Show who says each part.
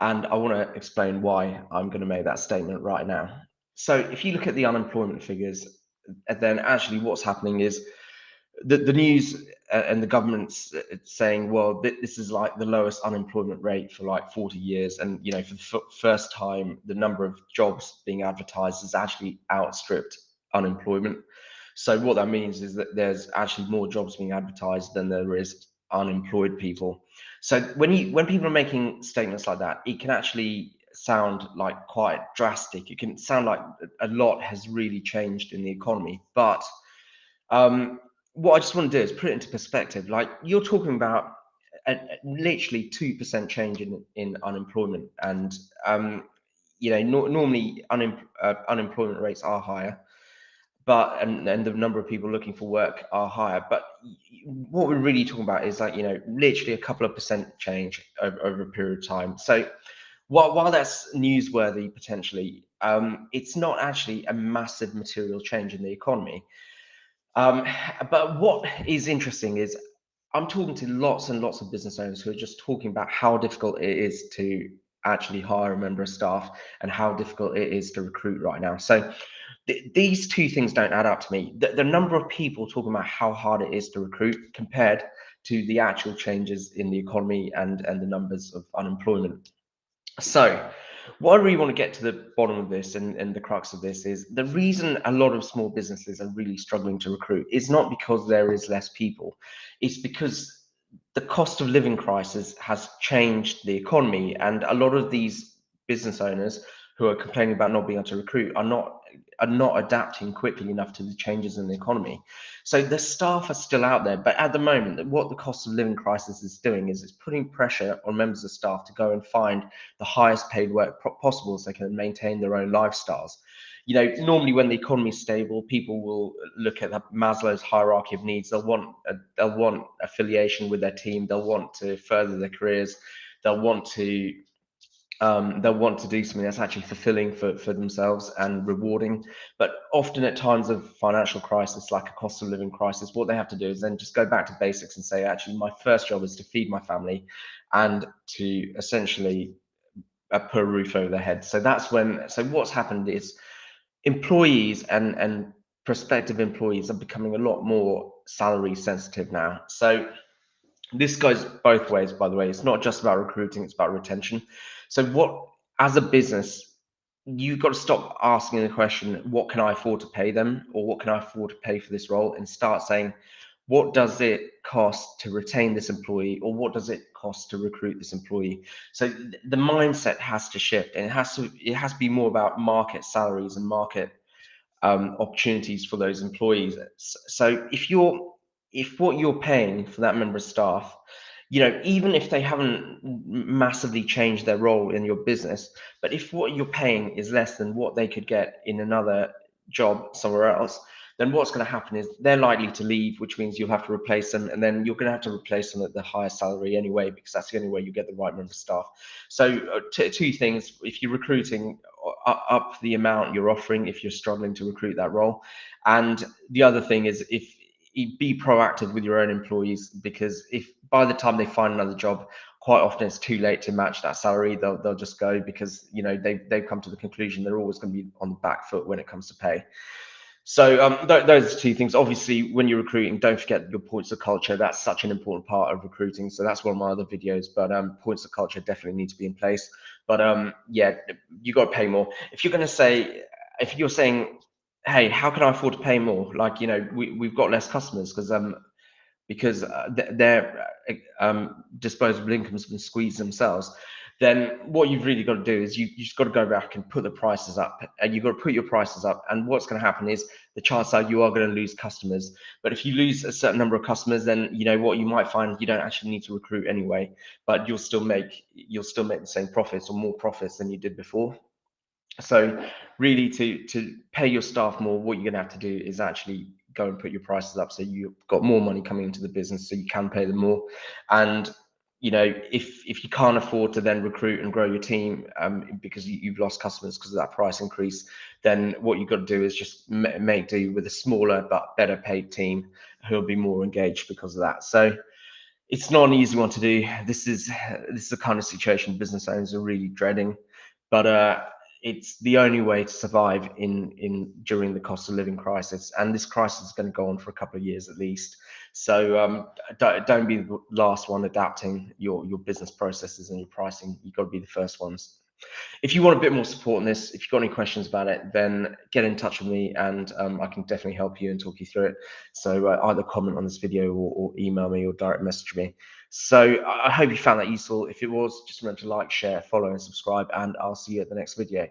Speaker 1: And I want to explain why I'm going to make that statement right now. So if you look at the unemployment figures, then actually what's happening is the news and the government's saying, well, this is like the lowest unemployment rate for like 40 years. And, you know, for the first time, the number of jobs being advertised has actually outstripped unemployment. So what that means is that there's actually more jobs being advertised than there is unemployed people. So when people are making statements like that, it can actually sound like quite drastic. It can sound like a lot has really changed in the economy. But um, what I just want to do is put it into perspective. Like, you're talking about literally 2% change in unemployment, and you know, normally unemployment rates are higher, but and the number of people looking for work are higher. But what we're really talking about is, like, you know, literally a couple of percent change over a period of time. So while that's newsworthy potentially, it's not actually a massive material change in the economy. Um, but what is interesting is I'm talking to lots and lots of business owners who are just talking about how difficult it is to actually hire a member of staff and how difficult it is to recruit right now. So these two things don't add up to me. The number of people talking about how hard it is to recruit compared to the actual changes in the economy and the numbers of unemployment. So, what I really want to get to the bottom of this, and the crux of this, is the reason a lot of small businesses are really struggling to recruit is not because there is less people, it's because the cost of living crisis has changed the economy, and a lot of these business owners who are complaining about not being able to recruit are not adapting quickly enough to the changes in the economy. So the staff are still out there, but at the moment, what the cost of living crisis is doing is it's putting pressure on members of staff to go and find the highest paid work possible so they can maintain their own lifestyles. You know, normally when the economy is stable, people will look at Maslow's hierarchy of needs. They'll want affiliation with their team. They'll want to further their careers. They'll want to do something that's actually fulfilling for themselves and rewarding. But often at times of financial crisis, like a cost of living crisis, what they have to do is then just go back to basics and say, actually, my first job is to feed my family and to essentially put a roof over their head. So what's happened is employees and prospective employees are becoming a lot more salary sensitive now. So this goes both ways, by the way. It's not just about recruiting, it's about retention. So as a business, you've got to stop asking the question, what can I afford to pay them? Or what can I afford to pay for this role? And start saying, what does it cost to retain this employee? Or what does it cost to recruit this employee? So the mindset has to shift, and it has to be more about market salaries and market opportunities for those employees. So if what you're paying for that member of staff, you know, even if they haven't massively changed their role in your business, but if what you're paying is less than what they could get in another job somewhere else, then what's going to happen is they're likely to leave, which means you'll have to replace them, and then you're going to have to replace them at the higher salary anyway, because that's the only way you get the right member of staff. So two things: if you're recruiting, up the amount you're offering if you're struggling to recruit that role. And the other thing is, if you be proactive with your own employees, because if by the time they find another job, quite often it's too late to match that salary. They'll just go, because, you know, they've come to the conclusion they're always going to be on the back foot when it comes to pay. So those are two things. Obviously, when you're recruiting, don't forget your points of culture. That's such an important part of recruiting. So that's one of my other videos. But points of culture definitely need to be in place. But yeah, you got to pay more. If you're saying, hey, how can I afford to pay more? Like, you know, we've got less customers because their disposable income's been squeezed themselves. Then what you've really got to do is you just got to go back and put the prices up, and you've got to put your prices up. And what's going to happen is the chances are you are going to lose customers. But if you lose a certain number of customers, then you know what you might find, you don't actually need to recruit anyway, but you'll still make the same profits or more profits than you did before. So really, to pay your staff more, what you're going to have to do is actually go and put your prices up, so you've got more money coming into the business, so you can pay them more. And you know, if you can't afford to then recruit and grow your team, because you've lost customers because of that price increase, then what you've got to do is just make do with a smaller but better paid team who'll be more engaged because of that. So It's not an easy one to do. This is a kind of situation business owners are really dreading, but it's the only way to survive in during the cost of living crisis, and this crisis is going to go on for a couple of years at least. So don't be the last one adapting your business processes and your pricing. You've got to be the first ones. If you want a bit more support on this, if you've got any questions about it, then get in touch with me, and I can definitely help you and talk you through it. So either comment on this video or email me or direct message me. So I hope you found that useful. If it was, just remember to like, share, follow, and subscribe, and I'll see you at the next video.